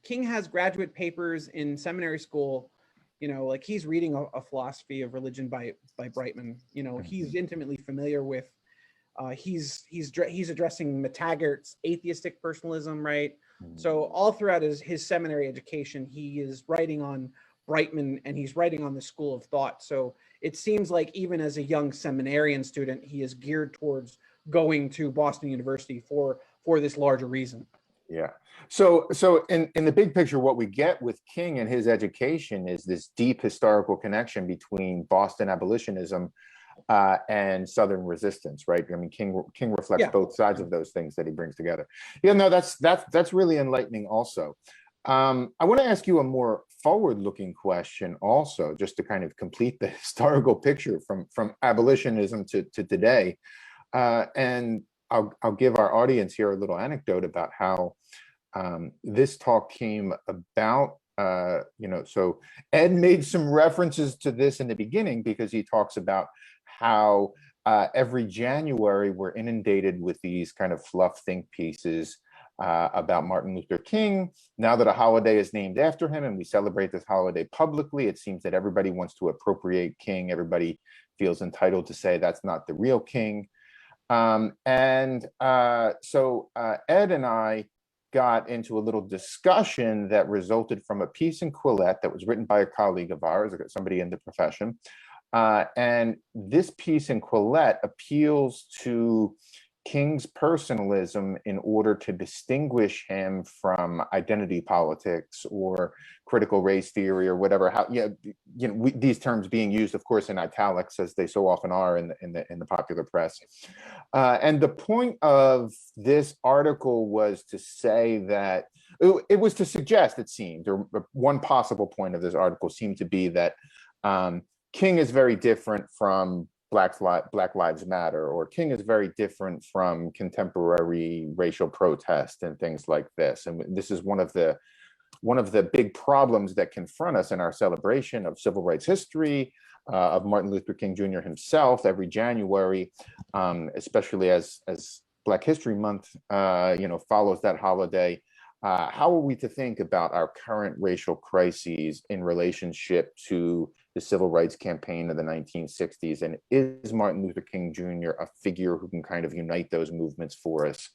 S1: King has graduate papers in seminary school like he's reading a philosophy of religion by Brightman. He's intimately familiar with. He's addressing McTaggart's atheistic personalism, right? So all throughout his seminary education, he is writing on Brightman and he's writing on the school of thought. So it seems like even as a young seminarian student, he is geared towards going to Boston University for this larger reason.
S2: Yeah. So in the big picture, what we get with King and his education is this deep historical connection between Boston abolitionism and Southern resistance, right? I mean, King reflects both sides of those things that he brings together. Yeah, no, that's really enlightening also. I want to ask you a more forward-looking question also, just to kind of complete the historical picture from abolitionism to today. And I'll give our audience here a little anecdote about how this talk came about. So Ed made some references to this in the beginning because he talks about how every January we're inundated with these kind of fluff think pieces about Martin Luther King. Now that a holiday is named after him and we celebrate this holiday publicly, it seems that everybody wants to appropriate King. Everybody feels entitled to say that's not the real King. So Ed and I got into a little discussion that resulted from a piece in Quillette that was written by a colleague of ours, somebody in the profession. And this piece in Quillette appeals to King's personalism in order to distinguish him from identity politics or critical race theory or whatever. These terms being used, of course, in italics, as they so often are in the popular press. And the point of this article was to say that it was to suggest, it seemed, or one possible point of this article seemed to be that King is very different from Black Lives Matter, or King is very different from contemporary racial protest and things like this. And this is one of the big problems that confront us in our celebration of civil rights history, of Martin Luther King Jr. himself every January, especially as Black History Month, follows that holiday. How are we to think about our current racial crises in relationship to the civil rights campaign of the 1960s? And is Martin Luther King Jr. a figure who can kind of unite those movements for us?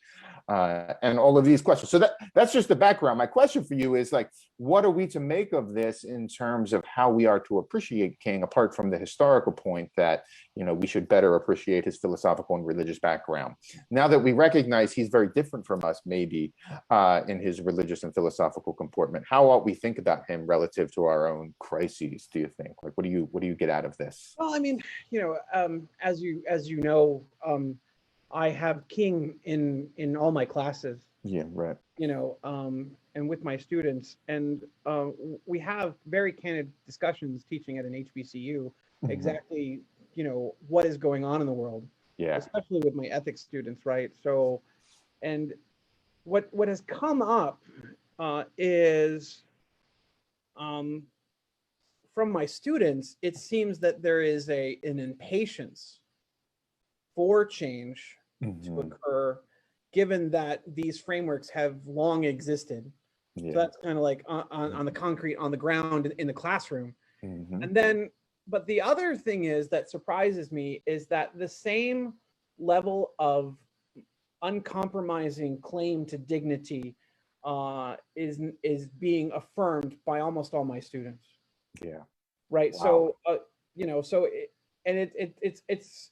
S2: And all of these questions. So that's just the background. My question for you is, like, what are we to make of this in terms of how we are to appreciate King, apart from the historical point that, we should better appreciate his philosophical and religious background? Now that we recognize he's very different from us, maybe in his religious and philosophical comportment, how ought we think about him relative to our own crises, do you think? Like, what do you get out of this?
S1: Well, I mean, as you know, I have King in all my classes.
S2: Yeah, right.
S1: And with my students, and we have very candid discussions teaching at an HBCU, exactly, what is going on in the world.
S2: Yeah.
S1: Especially with my ethics students, right? So, and what has come up is from my students, it seems that there is an impatience for change to occur, given that these frameworks have long existed. Yeah. So that's kind of like on the concrete, on the ground in the classroom. And then, but the other thing is that surprises me is that the same level of uncompromising claim to dignity is being affirmed by almost all my students.
S2: Yeah.
S1: Right. Wow. So, it's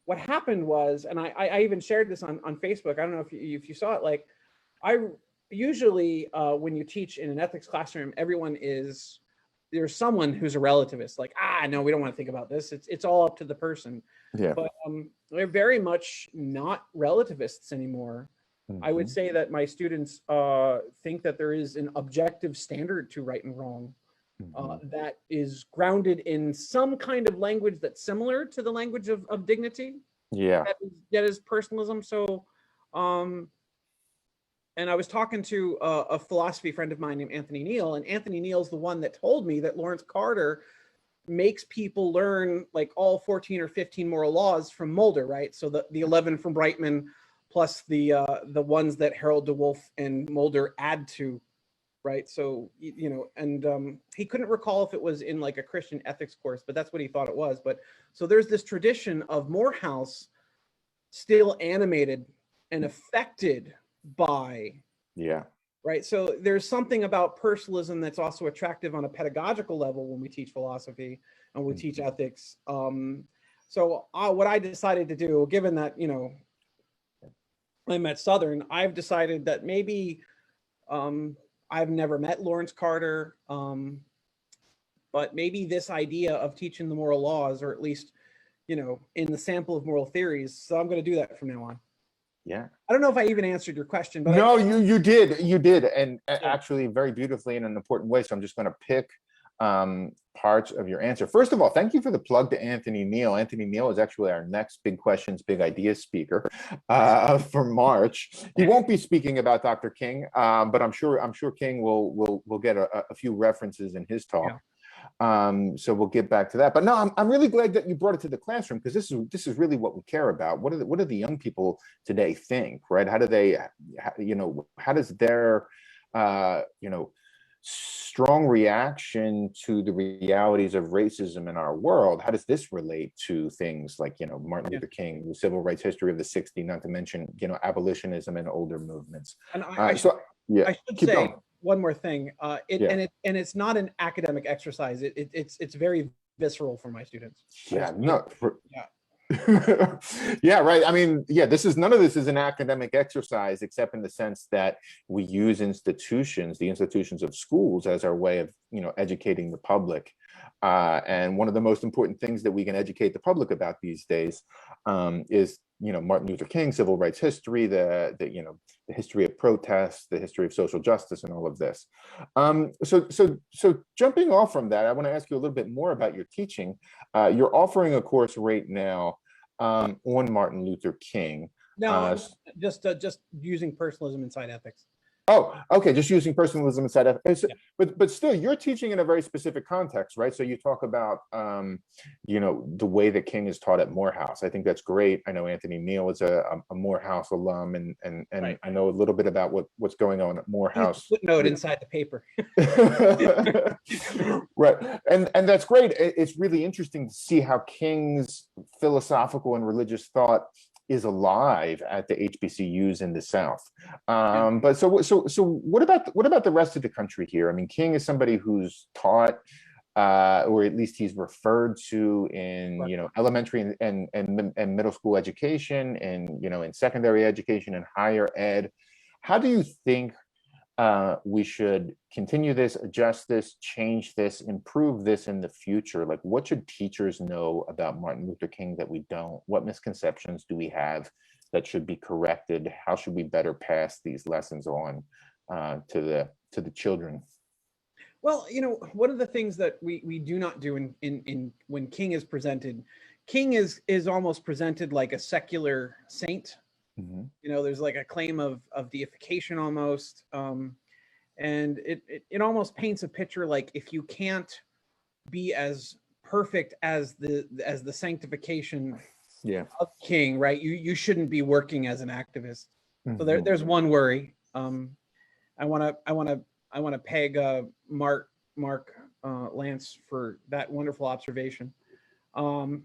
S1: what happened was, and I even shared this on Facebook. I don't know if you saw it. Like, I usually when you teach in an ethics classroom, there's someone who's a relativist. Like, no, we don't want to think about this. It's all up to the person. Yeah. But they're very much not relativists anymore. I would say that my students think that there is an objective standard to right and wrong. That is grounded in some kind of language that's similar to the language of dignity.
S2: Yeah.
S1: That is personalism. So, and I was talking to a philosophy friend of mine named Anthony Neal, and Anthony Neal's the one that told me that Lawrence Carter makes people learn like all 14 or 15 moral laws from Mulder, right? So the 11 from Brightman, plus the ones that Harold DeWolf and Mulder add to right? So, and he couldn't recall if it was in like a Christian ethics course, but that's what he thought it was. But so there's this tradition of Morehouse still animated and affected by,
S2: Yeah.
S1: right? So there's something about personalism that's also attractive on a pedagogical level when we teach philosophy and we teach ethics. So what I decided to do, given that, I'm at Southern, I've decided that maybe I've never met Lawrence Carter, but maybe this idea of teaching the moral laws, or at least, in the sample of moral theories. So I'm going to do that from now on.
S2: Yeah.
S1: I don't know if I even answered your question, but
S2: No, you did, and
S1: Yeah.
S2: actually very beautifully in an important way. So I'm just going to pick parts of your answer. First of all, thank you for the plug to Anthony Neal. Anthony Neal is actually our next Big Questions, Big Ideas speaker for March. He won't be speaking about Dr. King, but I'm sure King will get a few references in his talk. So we'll get back to that. But no, I'm really glad that you brought it to the classroom, because this is really what we care about. What do the young people today think, right? How do they, how does their, strong reaction to the realities of racism in our world, how does this relate to things like, Martin Luther King, the civil rights history of the 60s, not to mention, abolitionism and older movements.
S1: And I should say going. One more thing, and it's not an academic exercise. It's very visceral for my students.
S2: Yeah, yeah, right. I mean, none of this is an academic exercise, except in the sense that we use the institutions of schools, as our way of, educating the public. And one of the most important things that we can educate the public about these days is, Martin Luther King, civil rights history, the history of protests, the history of social justice, and all of this. So jumping off from that, I want to ask you a little bit more about your teaching. You're offering a course right now on Martin Luther King.
S1: No, just using personalism inside ethics.
S2: Oh, okay, just using personalism inside ethics. But still, you're teaching in a very specific context, right? So you talk about, the way that King is taught at Morehouse. I think that's great. I know Anthony Neal is a Morehouse alum, and right. I know a little bit about what's going on at Morehouse.
S1: Footnote inside the paper.
S2: Right, and that's great. It's really interesting to see how King's philosophical and religious thought is alive at the HBCUs in the South. But so what about the rest of the country here? I mean, King is somebody who's taught, or at least he's referred to in, elementary and middle school education, and, in secondary education and higher ed. How do you think we should continue this, adjust this, change this, improve this in the future? Like, what should teachers know about Martin Luther King that we don't? What misconceptions do we have that should be corrected? How should we better pass these lessons on to the children?
S1: Well, one of the things that we do not do in when King is presented, King is almost presented like a secular saint. Mm-hmm. There's like a claim of deification almost, and it almost paints a picture like, if you can't be as perfect as the sanctification of King, right? You shouldn't be working as an activist. Mm-hmm. So there's one worry. I want to peg Mark Lance for that wonderful observation, and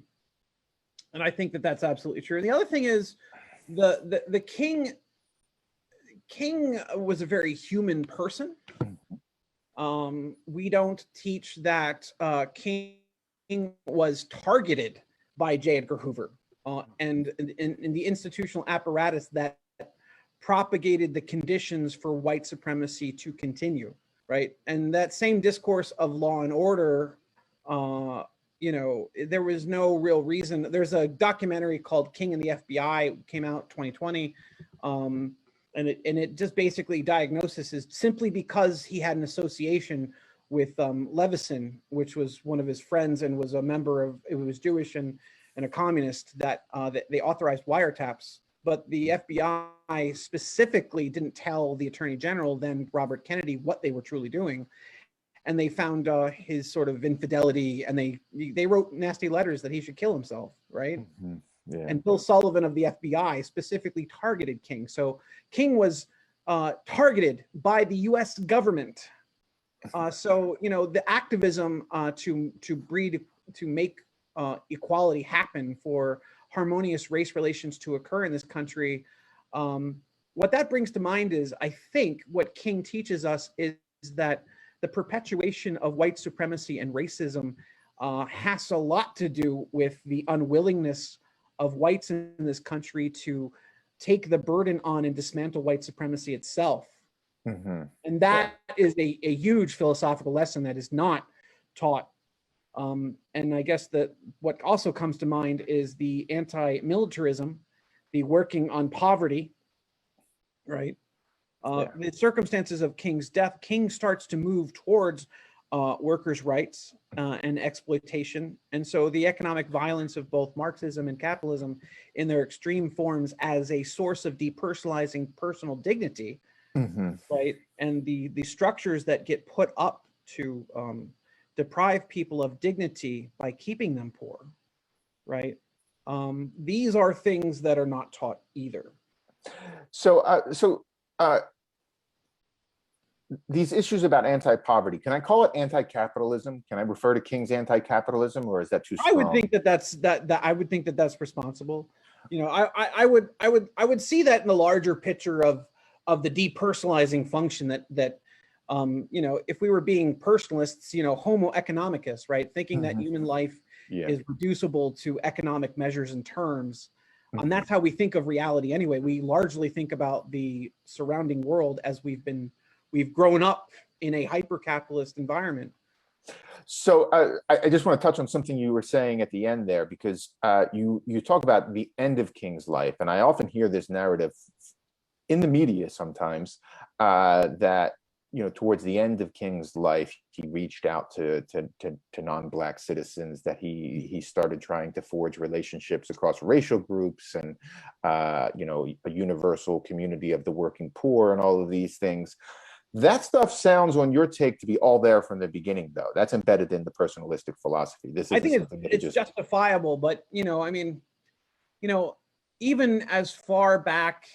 S1: I think that that's absolutely true. And the other thing is, the King was a very human person. We don't teach that King was targeted by J. Edgar Hoover and in the institutional apparatus that propagated the conditions for white supremacy to continue, right? And that same discourse of law and order, there was no real reason. There's a documentary called King and the FBI, came out 2020, and it just basically diagnoses simply because he had an association with Levison, which was one of his friends and was a member of, it was Jewish and a communist, that they authorized wiretaps. But the FBI specifically didn't tell the Attorney General, then Robert Kennedy, what they were truly doing. And they found his sort of infidelity, and they wrote nasty letters that he should kill himself, right? Mm-hmm. Yeah. And Bill Sullivan of the FBI specifically targeted King. So King was targeted by the U.S. government. So, you know, the activism to make equality happen, for harmonious race relations to occur in this country, what that brings to mind is, I think, what King teaches us is that the perpetuation of white supremacy and racism has a lot to do with the unwillingness of whites in this country to take the burden on and dismantle white supremacy itself. And that is a huge philosophical lesson that is not taught. And I guess that what also comes to mind is the anti-militarism, the working on poverty, right? The circumstances of King's death, King starts to move towards workers' rights and exploitation. And so the economic violence of both Marxism and capitalism in their extreme forms as a source of depersonalizing personal dignity, right? And the structures that get put up to deprive people of dignity by keeping them poor, right? These are things that are not taught either.
S2: So these issues about anti-poverty, can I call it anti-capitalism? Can I refer to King's anti-capitalism, or is that too strong?
S1: I would think that I would think that that's responsible. You know, I would see that in the larger picture of the depersonalizing function that you know, if we were being personalists, you know, homo economicus, right? Thinking that human life is reducible to economic measures and terms. And that's how we think of reality anyway. We largely think about the surrounding world as we've grown up in a hyper-capitalist environment.
S2: So I just want to touch on something you were saying at the end there, because you talk about the end of King's life. And I often hear this narrative in the media sometimes that, you know, towards the end of King's life, he reached out to non-Black citizens, that he started trying to forge relationships across racial groups and, you know, a universal community of the working poor and all of these things. That stuff sounds, on your take, to be all there from the beginning, though. That's embedded in the personalistic philosophy.
S1: I think it's justifiable, but, you know, I mean, you know, even as far back,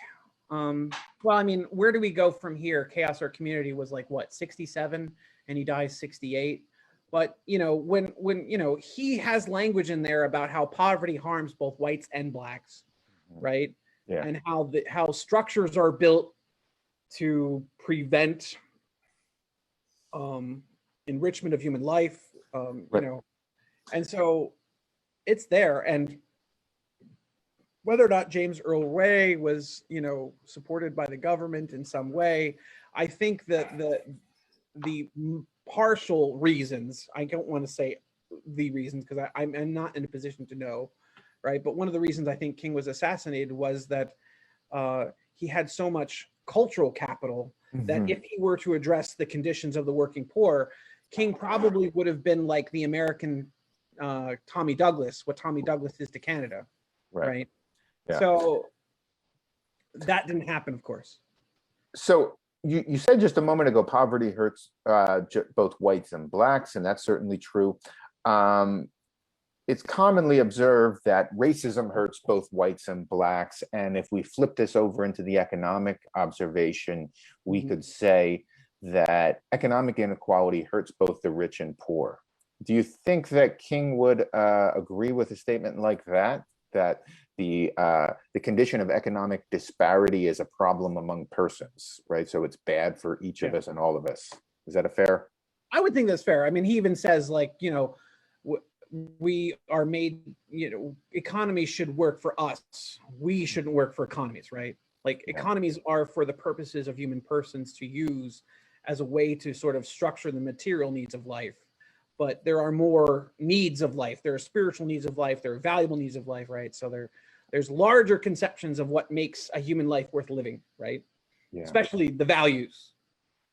S1: well, I mean, where do we go from here? Chaos or Community was like, what, 67, and he dies 68. But, you know, when you know, he has language in there about how poverty harms both whites and Blacks, right? Yeah. And how structures are built to prevent enrichment of human life, you know, and so it's there. And whether or not James Earl Ray was, you know, supported by the government in some way, I think that the partial reasons, I don't want to say the reasons because I'm not in a position to know, right? But one of the reasons I think King was assassinated was that he had so much cultural capital that if he were to address the conditions of the working poor, King probably would have been like the American Tommy Douglas, what Tommy Douglas is to Canada, right? Yeah. So that didn't happen, of course.
S2: So you said just a moment ago, poverty hurts both whites and Blacks, and that's certainly true. It's commonly observed that racism hurts both whites and Blacks. And if we flip this over into the economic observation, we could say that economic inequality hurts both the rich and poor. Do you think that King would agree with a statement like that, that the condition of economic disparity is a problem among persons, right? So it's bad for each of us and all of us. Is that a fair?
S1: I would think that's fair. I mean, he even says, like, you know, we are made, you know, economies should work for us. We shouldn't work for economies, right? Like economies are for the purposes of human persons to use as a way to sort of structure the material needs of life. But there are more needs of life. There are spiritual needs of life. There are valuable needs of life, right? So there's larger conceptions of what makes a human life worth living, right? Yeah. Especially the values.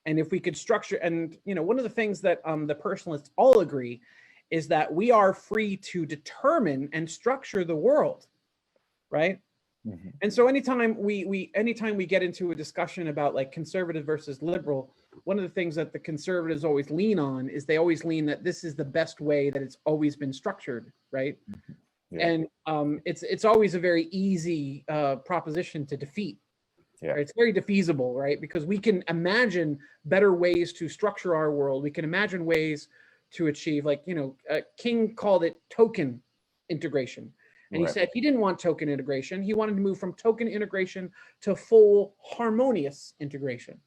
S1: And if we could structure, and, you know, one of the things that the personalists all agree is that we are free to determine and structure the world, right? And so anytime we get into a discussion about like conservative versus liberal, one of the things that the conservatives always lean on is they always lean that this is the best way that it's always been structured, right? And it's always a very easy proposition to defeat,
S2: Yeah.
S1: Right? It's very defeasible, right? Because we can imagine better ways to structure our world. We can imagine ways to achieve, like, King called it token integration. And he
S2: Right.
S1: said he didn't want token integration. He wanted to move from token integration to full harmonious integration.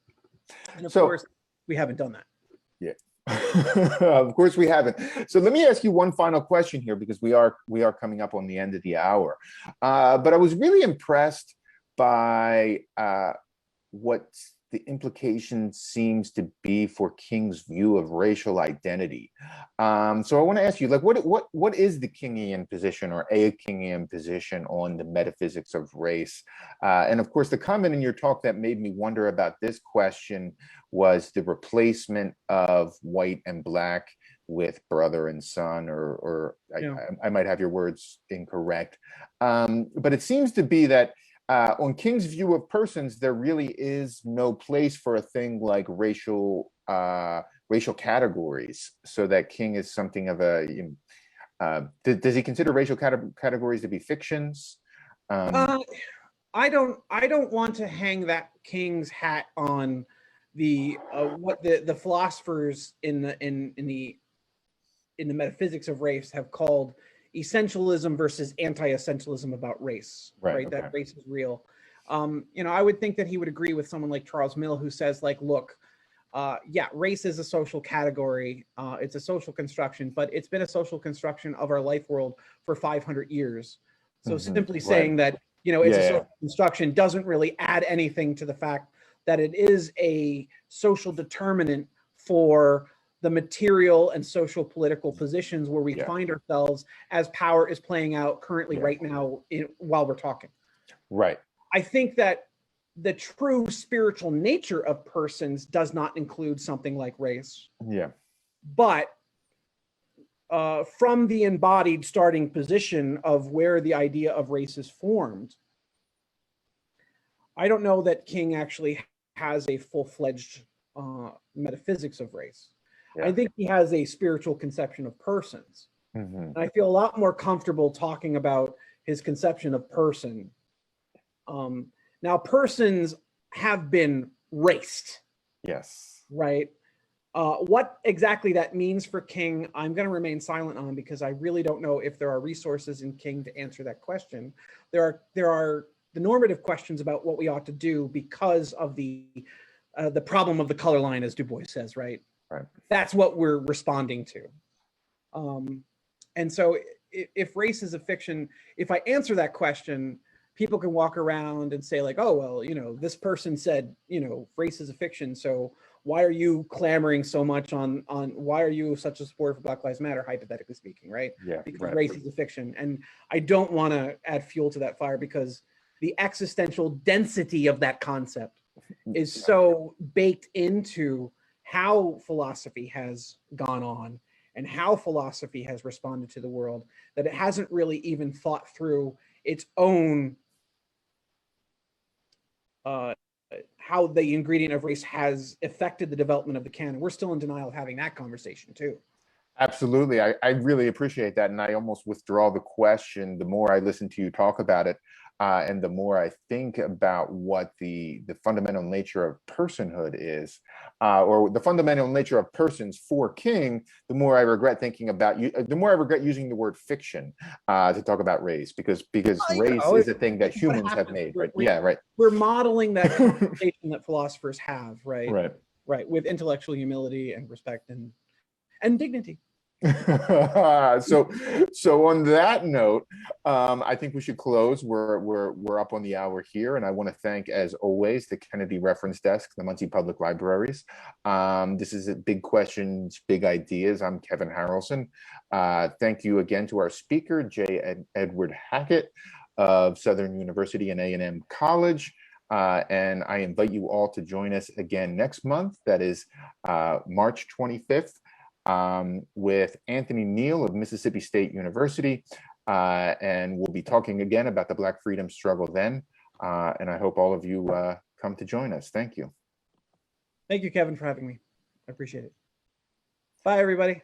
S1: And of course, we haven't done that.
S2: Yeah. Of course we haven't. So let me ask you one final question here, because we are coming up on the end of the hour. But I was really impressed by what the implication seems to be for King's view of racial identity. So I want to ask you, like, what is the Kingian position, or a Kingian position, on the metaphysics of race? And of course, the comment in your talk that made me wonder about this question was the replacement of white and black with brother and son, or I might have your words incorrect. But it seems to be that on King's view of persons, there really is no place for a thing like racial categories, so that King is something of a, does he consider racial categories to be fictions?
S1: I don't want to hang that King's hat on the what the philosophers in the metaphysics of race have called essentialism versus anti-essentialism about race, right? Okay. That race is real. I would think that he would agree with someone like Charles Mill, who says, like, look, race is a social category. It's a social construction, but it's been a social construction of our life world for 500 years. So simply saying that, it's a social construction doesn't really add anything to the fact that it is a social determinant for the material and social political positions where we find ourselves as power is playing out currently right now while we're talking.
S2: Right.
S1: I think that the true spiritual nature of persons does not include something like race.
S2: Yeah.
S1: But from the embodied starting position of where the idea of race is formed, I don't know that King actually has a full-fledged metaphysics of race. Yeah. I think he has a spiritual conception of persons. And I feel a lot more comfortable talking about his conception of person. Now, persons have been raced.
S2: Yes.
S1: Right? What exactly that means for King, I'm going to remain silent on, because I really don't know if there are resources in King to answer that question. There are the normative questions about what we ought to do because of the problem of the color line, as Du Bois says, right?
S2: Right.
S1: That's what we're responding to. And so if race is a fiction, if I answer that question, people can walk around and say, like, oh, well, this person said, race is a fiction. So why are you clamoring so much on why are you such a supporter for Black Lives Matter, hypothetically speaking, right?
S2: Yeah.
S1: Because race is a fiction. And I don't want to add fuel to that fire, because the existential density of that concept is so baked into how philosophy has gone on and how philosophy has responded to the world, that it hasn't really even thought through its own how the ingredient of race has affected the development of the canon. We're still in denial of having that conversation too.
S2: Absolutely. I really appreciate that. And I almost withdraw the question the more I listen to you talk about it. And the more I think about what the fundamental nature of personhood is, or the fundamental nature of persons for King, the more I regret thinking about you, the more I regret using the word fiction to talk about race, because race is a thing that humans have made, right?
S1: We're modeling that conversation that philosophers have, right?
S2: Right.
S1: Right. With intellectual humility and respect and dignity.
S2: So on that note, I think we should close. We're up on the hour here, and I want to thank, as always, the Kennedy Reference Desk, the Muncie Public Libraries. This is Big Questions, Big Ideas. I'm Kevin Harrelson. Thank you again to our speaker, J. Edward Hackett of Southern University and A&M College. And I invite you all to join us again next month. That is March 25th. With Anthony Neal of Mississippi State University, and we'll be talking again about the Black freedom struggle then, and I hope all of you come to join us. Thank you.
S1: Thank you, Kevin, for having me. I appreciate it. Bye, everybody.